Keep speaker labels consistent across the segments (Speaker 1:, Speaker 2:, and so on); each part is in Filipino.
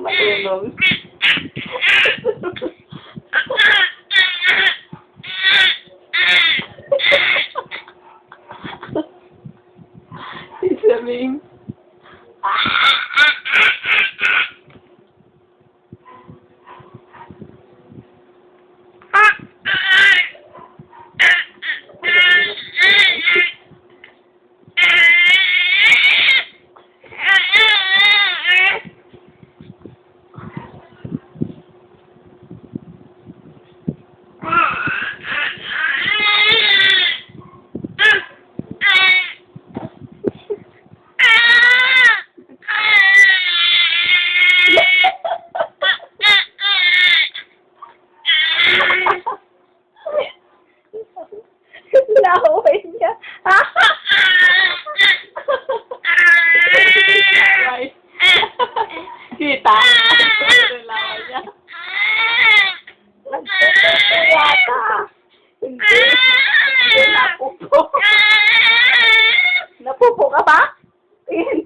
Speaker 1: Mailong. Isaming.
Speaker 2: Nauwi niya.
Speaker 1: Kita? Laway niya.
Speaker 2: Nagtututo yata. Hindi. Hindi napupo. Napupo ka ba? Tingin.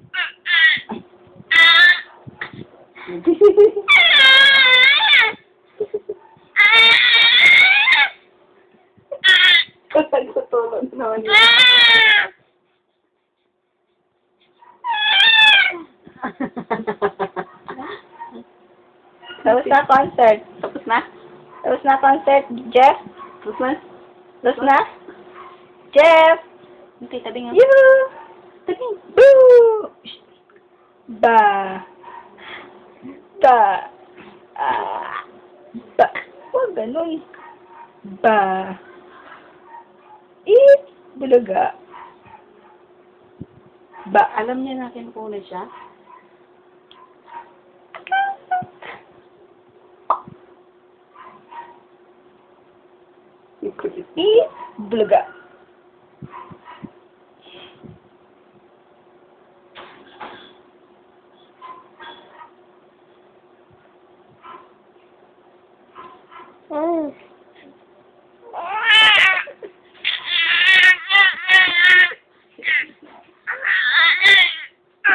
Speaker 2: Nagtutulog naman yun. Tapos na concert.
Speaker 1: Tapos na?
Speaker 2: Tapos na concert, Jeff?
Speaker 1: Tapos na?
Speaker 2: Tapos na? Jeff!
Speaker 1: Hindi, tabi nga.
Speaker 2: Yoo!
Speaker 1: Tabi.
Speaker 2: Boo! Ba! Ba! Ba! Huwag ganun. Ba! Eat! Bulaga. Ba!
Speaker 1: Alam niya natin kung na siya?
Speaker 2: Eat! Bulaga.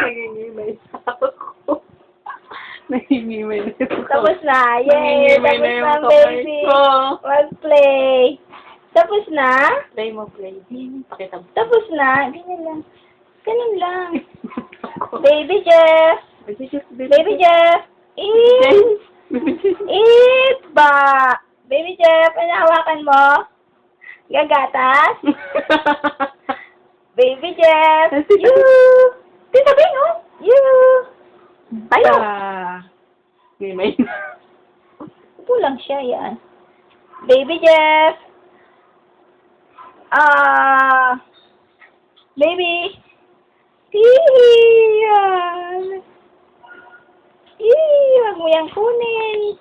Speaker 1: Nangingimay na ako. Nangingimay na ako.
Speaker 2: Tapos na. Yay!
Speaker 1: Nangingimay
Speaker 2: Tapos
Speaker 1: na yung
Speaker 2: na,
Speaker 1: kamay
Speaker 2: baby.
Speaker 1: ko.
Speaker 2: Mag-play. Tapos na?
Speaker 1: Play mo, play. Pakita mo.
Speaker 2: Tapos na? Ganyan lang. Ganun lang. Baby Jeff! Baby Jeff! Eat! Eat! Ba! Baby Jeff, ano hawakan mo? Gagatas? Baby Jeff! You! Tinabi, no? You! Tayo!
Speaker 1: Ngimay.
Speaker 2: Ito lang siya, yan. Baby Jeff! Baby! Iyan! Wag mo yang kunin.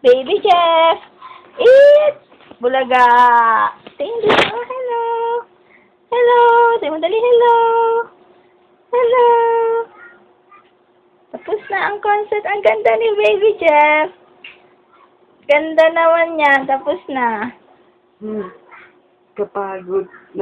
Speaker 2: Baby Jeff! Eat! Bulaga! Tingin dito. Oh, hello! Hello! Tingin mo dali, hello! Hello! Tapos na ang concert. Ang ganda ni Baby Jeff. Ganda naman yan. Tapos na.
Speaker 1: Kapagod.